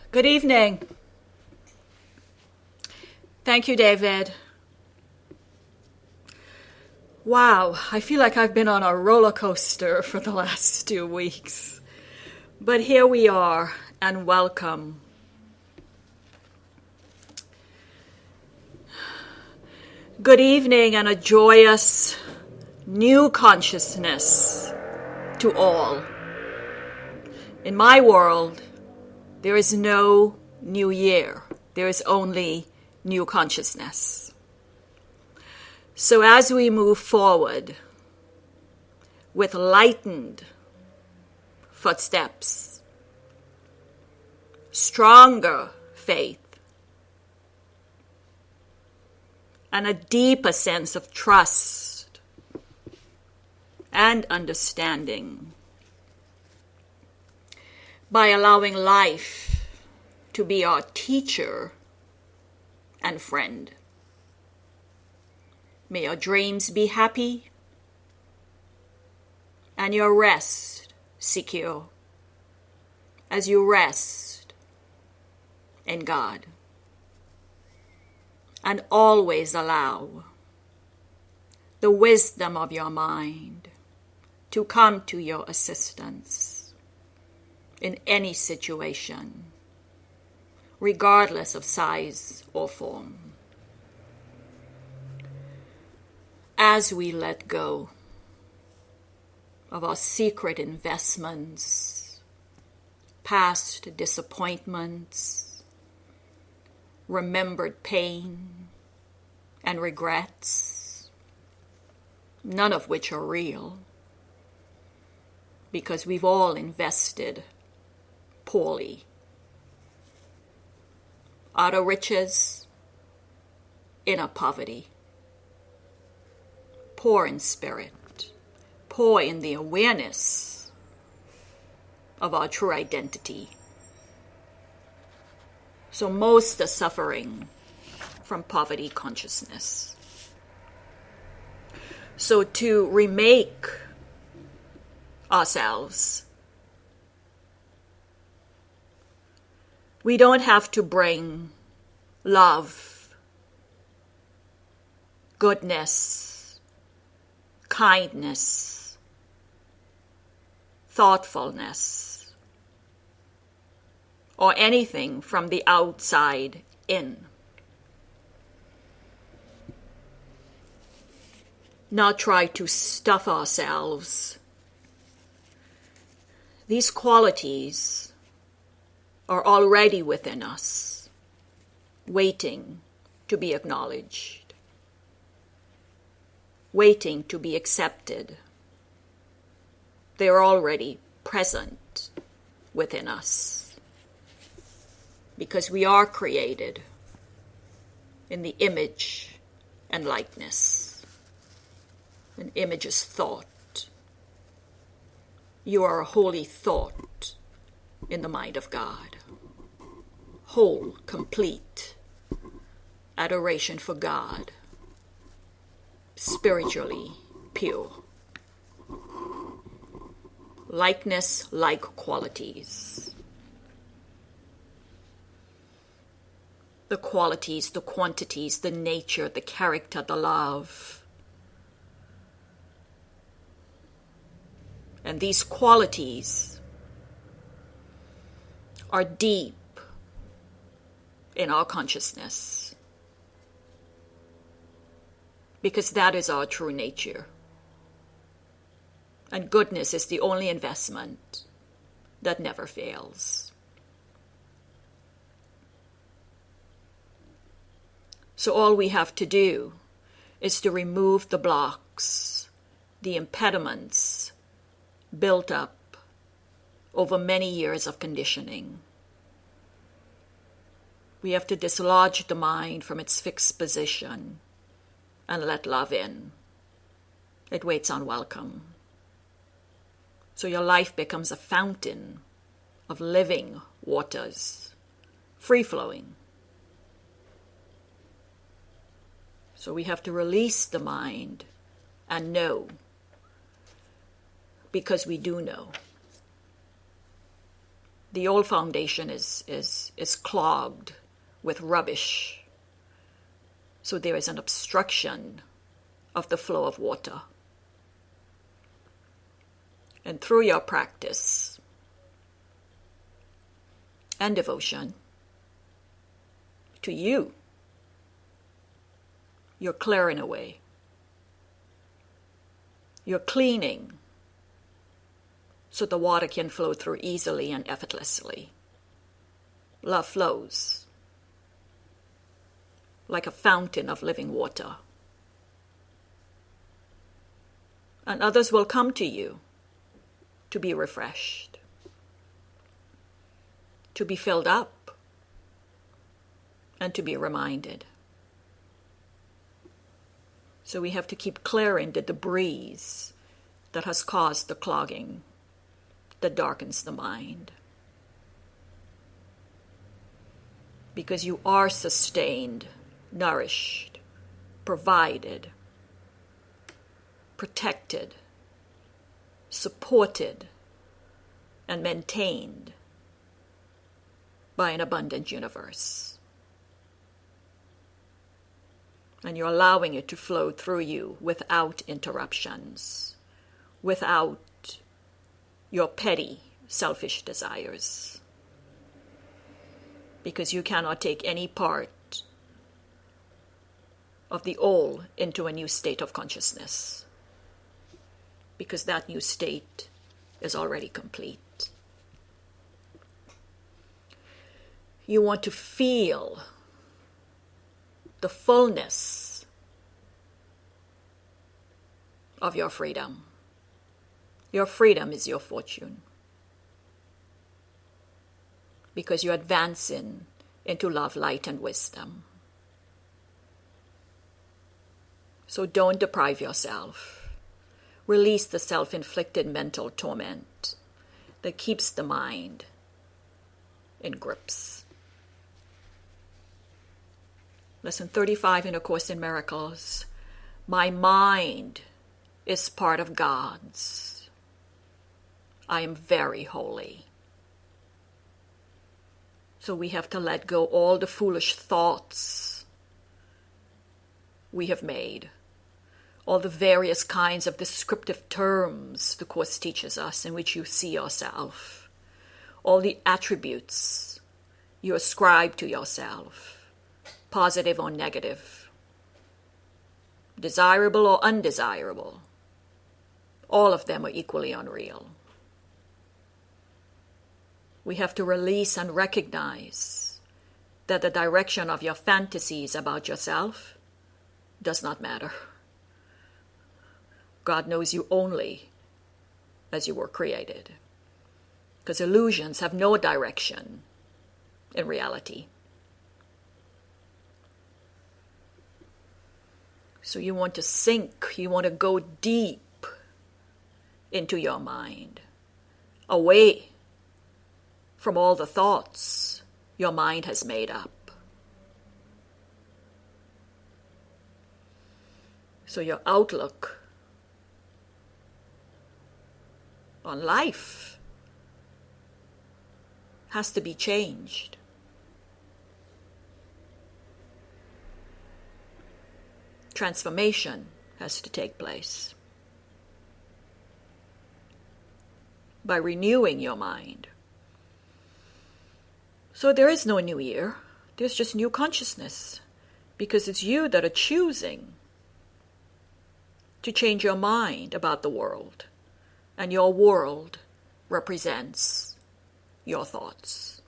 Good evening. Thank you, David. Wow, I feel like I've been on a roller coaster for the last 2 weeks. But here we are, and welcome. Good evening and a joyous new consciousness to all. In my world, there is no new year. There is only new consciousness. So as we move forward with lightened footsteps, stronger faith, and a deeper sense of trust and understanding, by allowing life to be our teacher and friend. May your dreams be happy and your rest secure as you rest in God. And always allow the wisdom of your mind to come to your assistance in any situation, regardless of size or form. As we let go of our secret investments, past disappointments, remembered pain and regrets, none of which are real, because we've all invested poorly. Outer riches, inner poverty. Poor in spirit, poor in the awareness of our true identity. So most are suffering from poverty consciousness. So to remake ourselves, we don't have to bring love, goodness, kindness, thoughtfulness, or anything from the outside in. Not try to stuff ourselves. These qualities are already within us, waiting to be acknowledged, waiting to be accepted. They are already present within us, because we are created in the image and likeness. An image is thought. You are a holy thought in the mind of God. Whole, complete adoration for God, spiritually pure. Likeness, like qualities. The qualities, the quantities, the nature, the character, the love. And these qualities are deep in our consciousness, because that is our true nature. And goodness is the only investment that never fails. So all we have to do is to remove the blocks, the impediments built up over many years of conditioning. We have to dislodge the mind from its fixed position and let love in. It waits unwelcome. So your life becomes a fountain of living waters, free-flowing. So we have to release the mind and know, because we do know. the old foundation is clogged with rubbish. So there is an obstruction of the flow of water. And through your practice and devotion to you, you're clearing away. You're cleaning so the water can flow through easily and effortlessly. Love flows like a fountain of living water. And others will come to you to be refreshed, to be filled up, and to be reminded. So we have to keep clearing the debris that has caused the clogging that darkens the mind. Because you are sustained, nourished, provided, protected, supported, and maintained by an abundant universe. And you're allowing it to flow through you without interruptions, without your petty, selfish desires. Because you cannot take any part of the old into a new state of consciousness. Because that new state is already complete. You want to feel the fullness of your freedom. Your freedom is your fortune. Because you're advancing into love, light, and wisdom. So don't deprive yourself. Release the self-inflicted mental torment that keeps the mind in grips. Lesson 35 in A Course in Miracles. My mind is part of God's. I am very holy. So we have to let go all the foolish thoughts we have made. All the various kinds of descriptive terms the Course teaches us in which you see yourself. All the attributes you ascribe to yourself, positive or negative, desirable or undesirable. All of them are equally unreal. We have to release and recognize that the direction of your fantasies about yourself does not matter. God knows you only as you were created. Because illusions have no direction in reality. So you want to sink, you want to go deep into your mind, away from all the thoughts your mind has made up. So your outlook on life has to be changed. Transformation has to take place by renewing your mind. So there is no new year. There's just new consciousness, because it's you that are choosing to change your mind about the world. And your world represents your thoughts.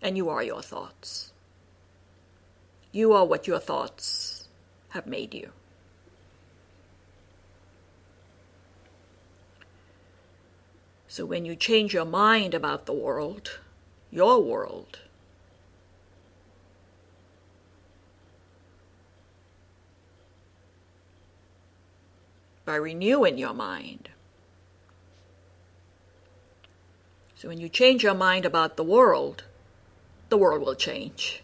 And you are your thoughts. You are what your thoughts have made you. So when you change your mind about the world, your world, by renewing your mind. So when you change your mind about the world will change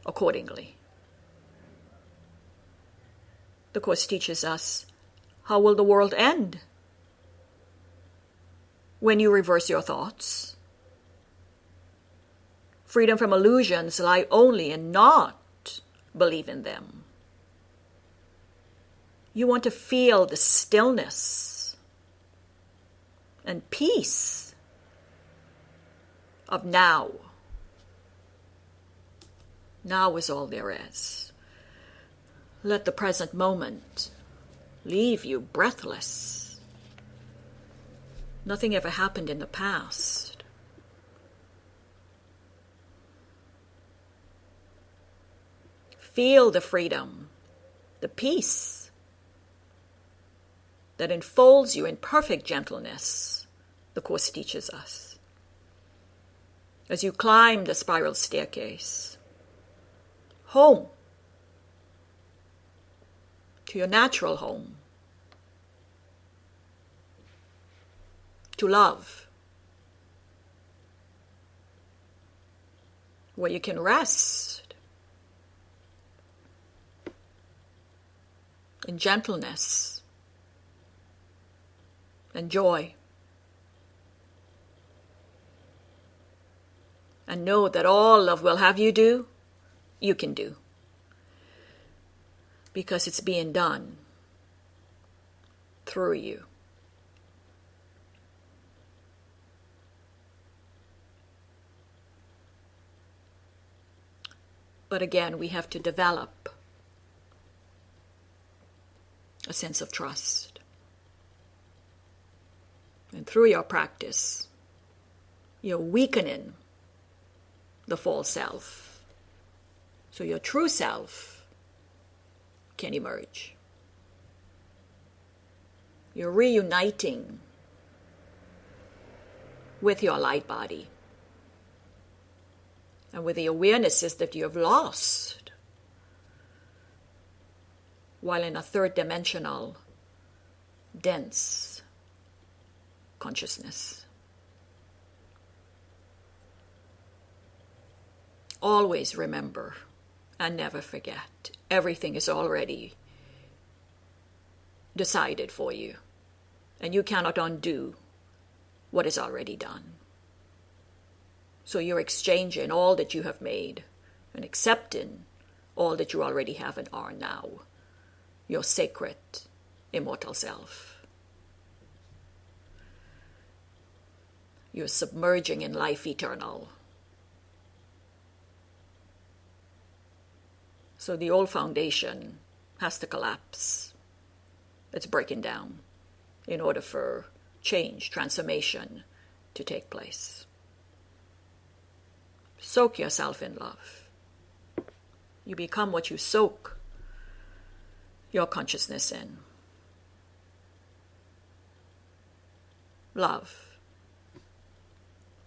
accordingly. The Course teaches us, how will the world end? When you reverse your thoughts. Freedom from illusions lie only in not believing them. You want to feel the stillness and peace of now. Now is all there is. Let the present moment leave you breathless. Nothing ever happened in the past. Feel the freedom, the peace that enfolds you in perfect gentleness, the Course teaches us. As you climb the spiral staircase, home, to your natural home, to love, where you can rest in gentleness and joy, and know that all love will have you do, you can do, because it's being done through you. But again, we have to develop a sense of trust. And through your practice, you're weakening the false self, so your true self can emerge. You're reuniting with your light body and with the awarenesses that you have lost while in a third dimensional, dense consciousness. Always remember and never forget, everything is already decided for you, and you cannot undo what is already done. So you're exchanging all that you have made and accepting all that you already have and are now, your sacred, immortal self. You're submerging in life eternal. So the old foundation has to collapse. It's breaking down in order for change, transformation to take place. Soak yourself in love. You become what you soak your consciousness in. Love.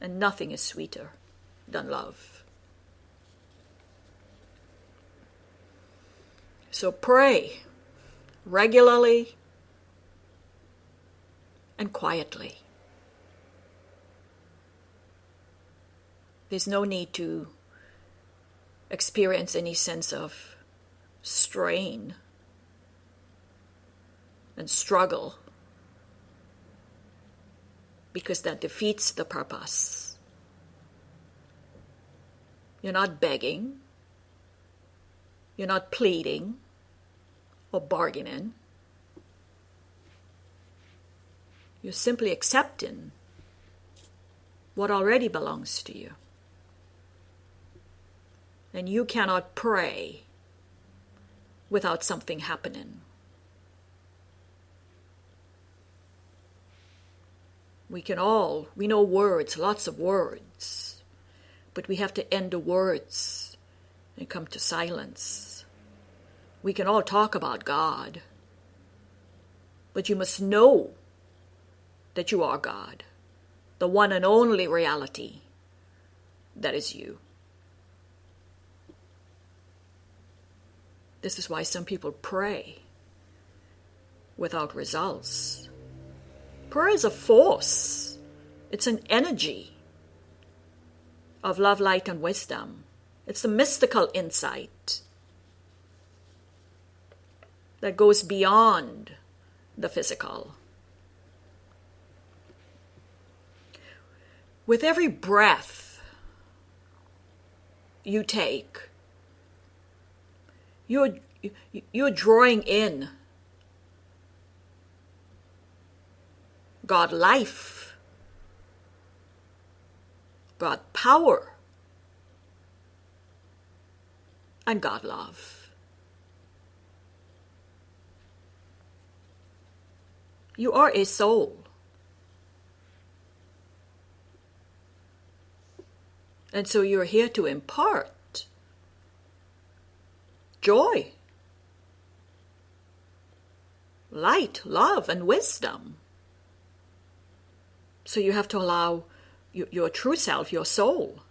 And nothing is sweeter than love. So pray regularly and quietly. There's no need to experience any sense of strain and struggle, because that defeats the purpose. You're not begging. You're not pleading or bargaining. You're simply accepting what already belongs to you. And you cannot pray without something happening. We know words, lots of words, but we have to end the words and come to silence. We can all talk about God, but you must know that you are God, the one and only reality that is you. This is why some people pray without results. Prayer is a force. It's an energy of love, light, and wisdom. It's a mystical insight that goes beyond the physical. With every breath you take, you're drawing in God life, God power, and God love. You are a soul. And so you're here to impart joy, light, love, and wisdom. So you have to allow your true self, your soul,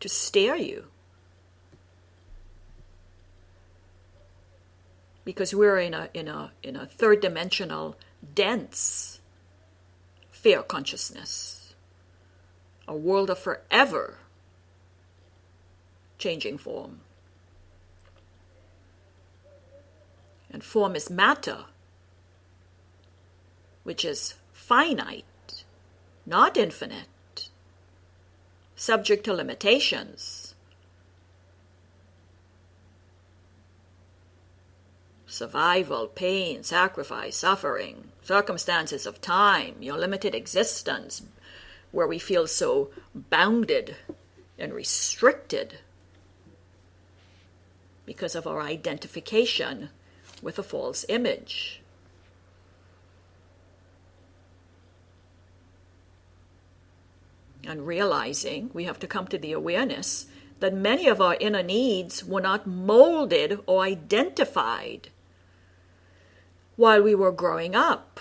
to steer you. Because we're in a third dimensional, dense fear consciousness, a world of forever changing form. And form is matter, which is finite, not infinite, subject to limitations. Survival, pain, sacrifice, suffering, circumstances of time, your limited existence, where we feel so bounded and restricted because of our identification with a false image. And realizing we have to come to the awareness that many of our inner needs were not molded or identified while we were growing up.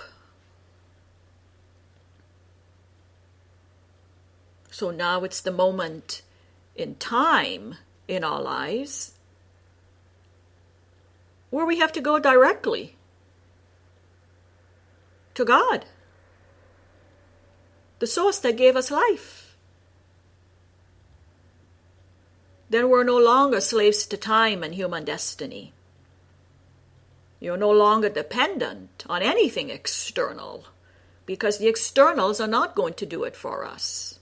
So now it's the moment in time in our lives where we have to go directly to God, the source that gave us life. Then we're no longer slaves to time and human destiny. You're no longer dependent on anything external, because the externals are not going to do it for us.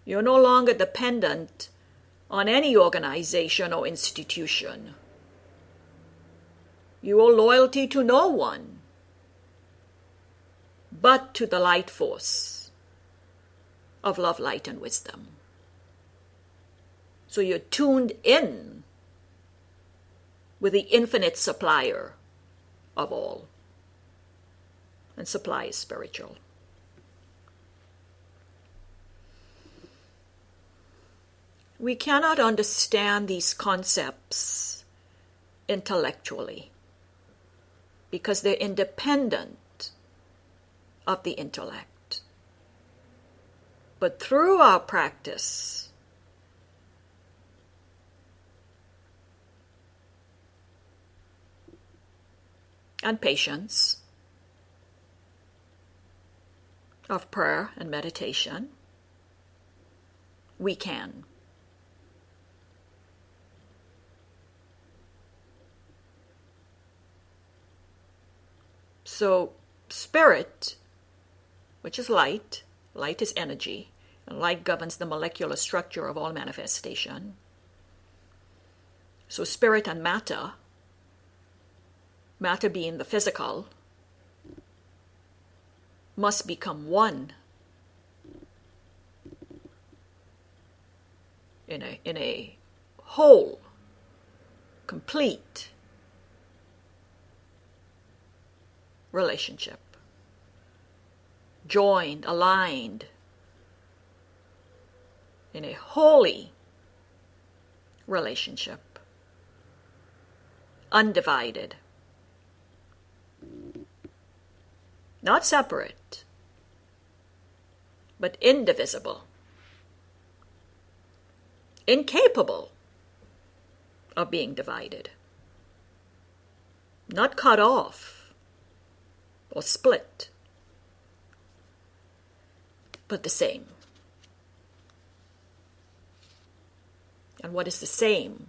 You're no longer dependent on any organization or institution. You owe loyalty to no one but to the light force of love, light, and wisdom. So you're tuned in with the infinite supplier of all. And supply is spiritual. We cannot understand these concepts intellectually because they're independent of the intellect. But through our practice, and patience of prayer and meditation, we can. So spirit, which is light is energy, and light governs the molecular structure of all manifestation. So spirit and matter being the physical, must become one in a whole, complete relationship, joined, aligned, in a holy relationship, undivided, not separate, but indivisible, incapable of being divided, not cut off or split, but the same. And what is the same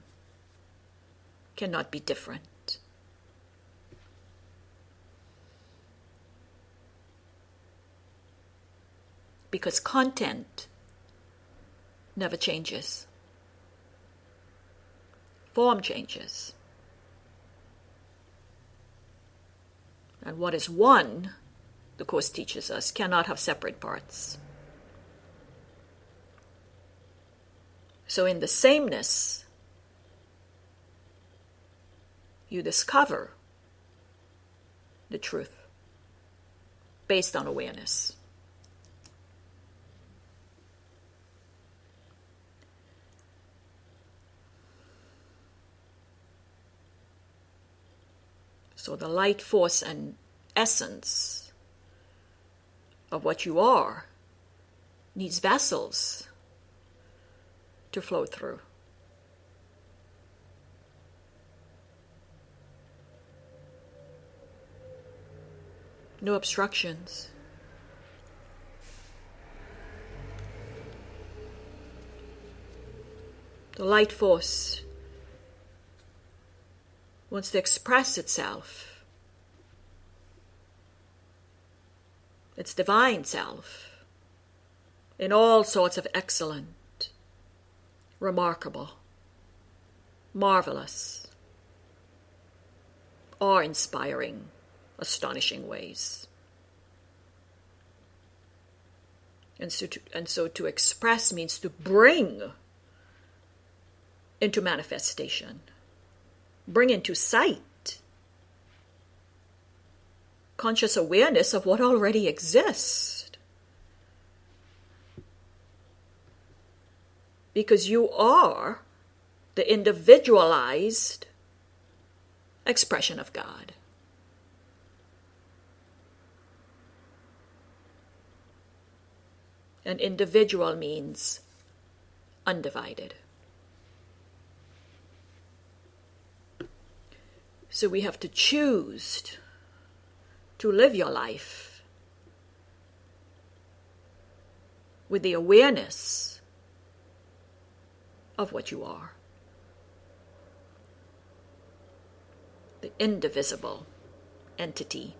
cannot be different. Because content never changes. Form changes. And what is one, the Course teaches us, cannot have separate parts. So in the sameness, you discover the truth based on awareness. So the light force and essence of what you are needs vessels to flow through. No obstructions. The light force wants to express itself, its divine self, in all sorts of excellent, remarkable, marvelous, awe-inspiring, astonishing ways. And so to express means to bring into manifestation, bring into sight, conscious awareness of what already exists. Because you are the individualized expression of God. And individual means undivided. So we have to choose to live your life with the awareness of what you are. The indivisible entity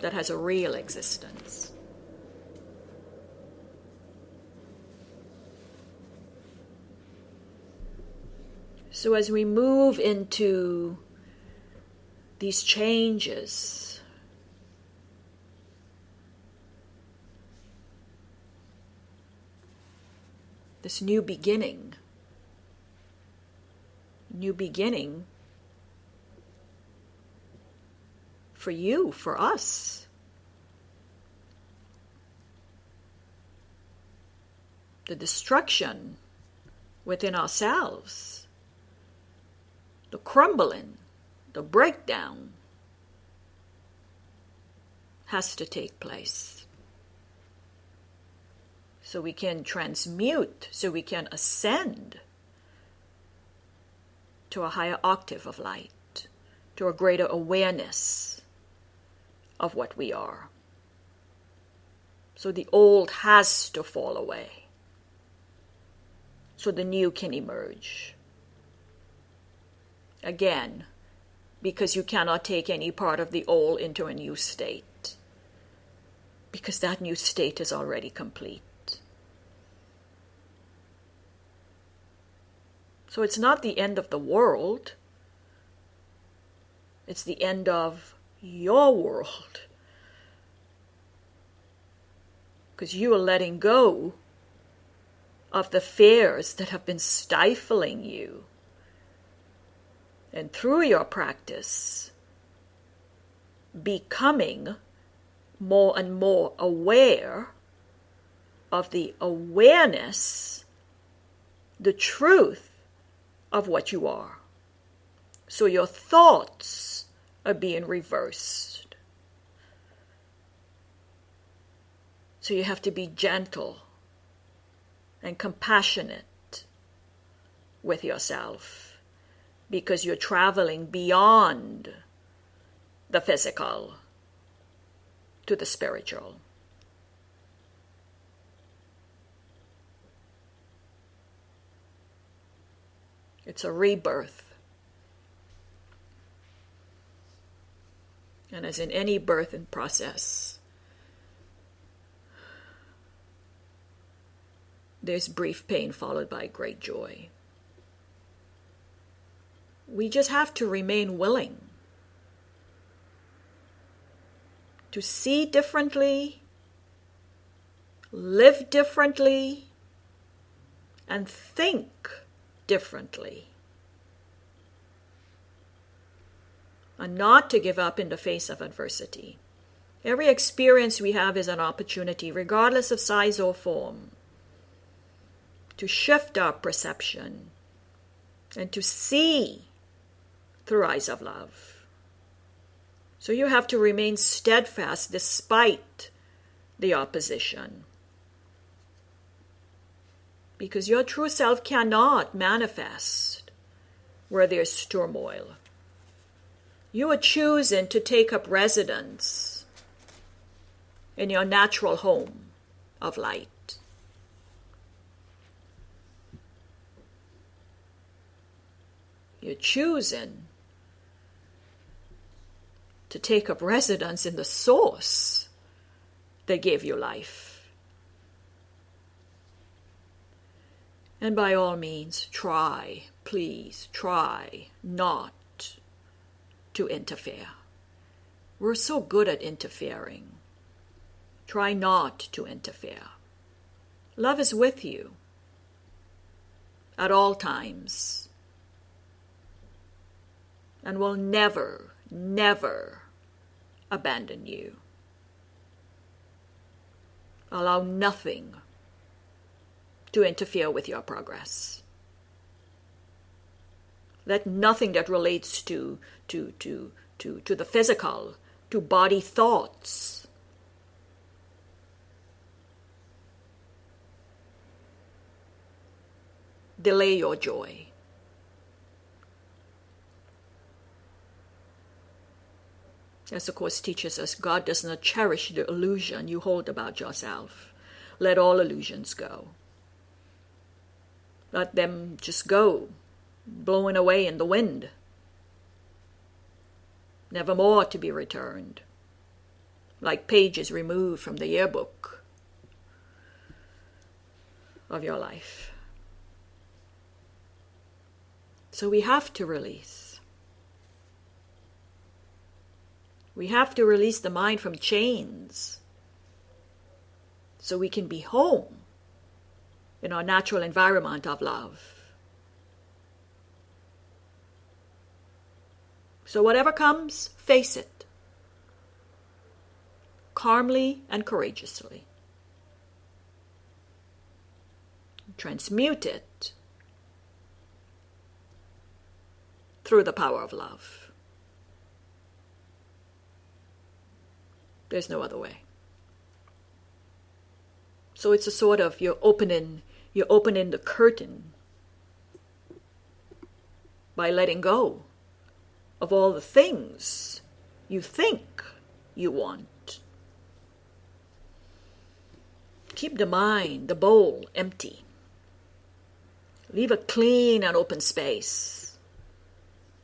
that has a real existence. So as we move into these changes, this new beginning for you, for us. The destruction within ourselves, the crumbling, the breakdown has to take place. So we can transmute, so we can ascend to a higher octave of light, to a greater awareness of what we are. So the old has to fall away, so the new can emerge. Again, because you cannot take any part of the old into a new state, because that new state is already complete. So it's not the end of the world, it's the end of your world. Because you are letting go of the fears that have been stifling you. And through your practice, becoming more and more aware of the awareness, the truth of what you are. So your thoughts are being reversed. So you have to be gentle and compassionate with yourself, because you're traveling beyond the physical to the spiritual. It's a rebirth. And as in any birthing process, there's brief pain followed by great joy. We just have to remain willing to see differently, live differently, and think differently. And not to give up in the face of adversity. Every experience we have is an opportunity, regardless of size or form, to shift our perception and to see through eyes of love. So you have to remain steadfast despite the opposition. Because your true self cannot manifest where there's turmoil. You are choosing to take up residence in your natural home of light. You're choosing to take up residence in the source that gave you life. And by all means, please try not to interfere. We're so good at interfering. Try not to interfere. Love is with you at all times and will never, never abandon you. Allow nothing to interfere with your progress. Let nothing that relates to the physical, to body thoughts, delay your joy. As the Course teaches us, God does not cherish the illusion you hold about yourself. Let all illusions go. Let them just go, blowing away in the wind, never more to be returned, like pages removed from the yearbook of your life. So we have to release. We have to release the mind from chains so we can be home in our natural environment of love. So whatever comes, face it, calmly and courageously. Transmute it through the power of love. There's no other way. So it's a sort of you're opening the curtain by letting go of all the things you think you want. Keep the mind, the bowl, empty. Leave a clean and open space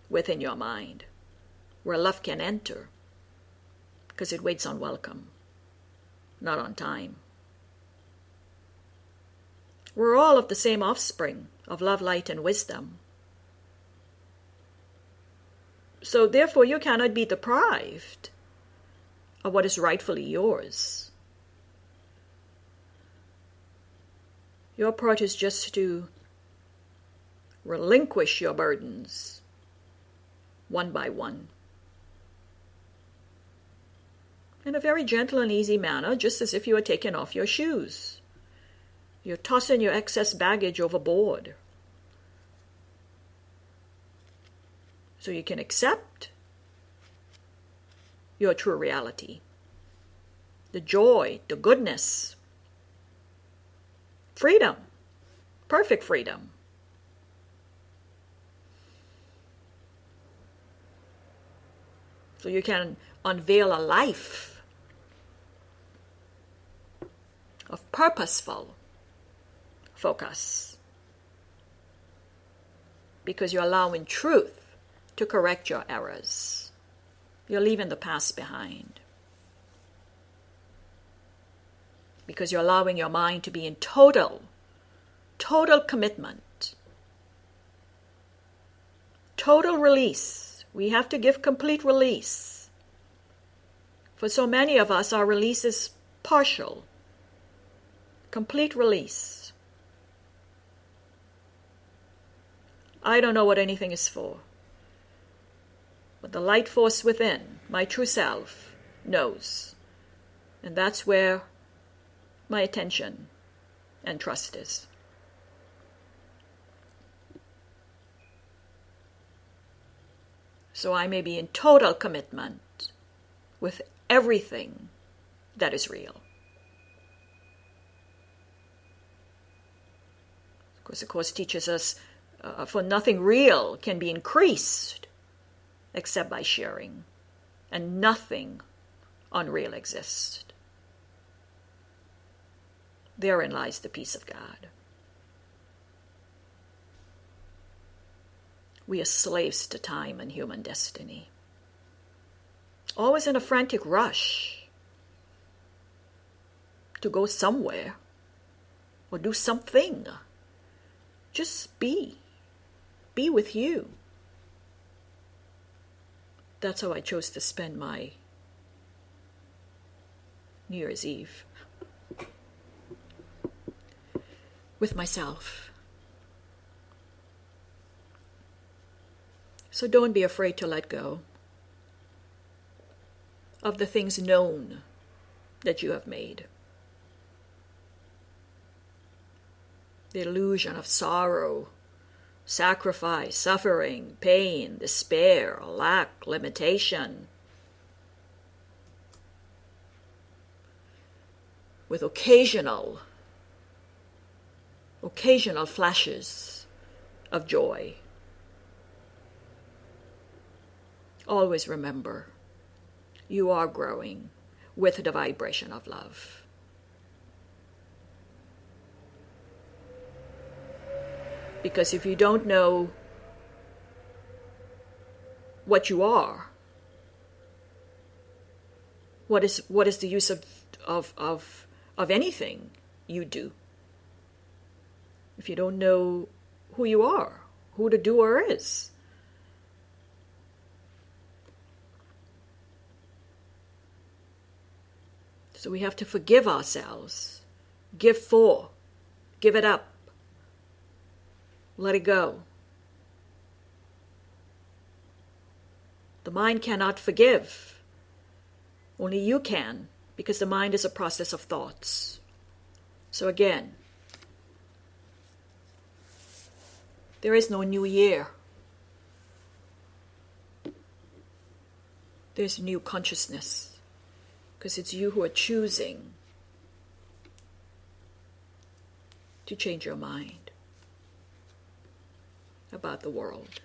within your mind where love can enter, because it waits on welcome, not on time. We're all of the same offspring of love, light, and wisdom. So therefore you cannot be deprived of what is rightfully yours. Your part is just to relinquish your burdens one by one, in a very gentle and easy manner, just as if you were taking off your shoes. You're tossing your excess baggage overboard so you can accept your true reality, the joy, the goodness, freedom, perfect freedom. So you can unveil a life of purposeful focus, because you're allowing truth to correct your errors. You're leaving the past behind, because you're allowing your mind to be in total total commitment, total release. We have to give complete release. For so many of us, our release is partial. Complete release. I don't know what anything is for. But the light force within, my true self, knows. And that's where my attention and trust is. So I may be in total commitment with everything that is real. Of course, the Course teaches us, for nothing real can be increased except by sharing, and nothing unreal exists. Therein lies the peace of God. We are slaves to time and human destiny, always in a frantic rush to go somewhere or do something. Just be with you. That's how I chose to spend my New Year's Eve. With myself. So don't be afraid to let go of the things known that you have made. The illusion of sorrow, sacrifice, suffering, pain, despair, lack, limitation. With occasional flashes of joy. Always remember, you are growing with the vibration of love. Because if you don't know what you are, what is the use of anything you do? If you don't know who you are, who the doer is. So we have to forgive ourselves. Give it up. Let it go. The mind cannot forgive. Only you can, because the mind is a process of thoughts. So again, there is no new year. There's new consciousness, because it's you who are choosing to change your mind about the world.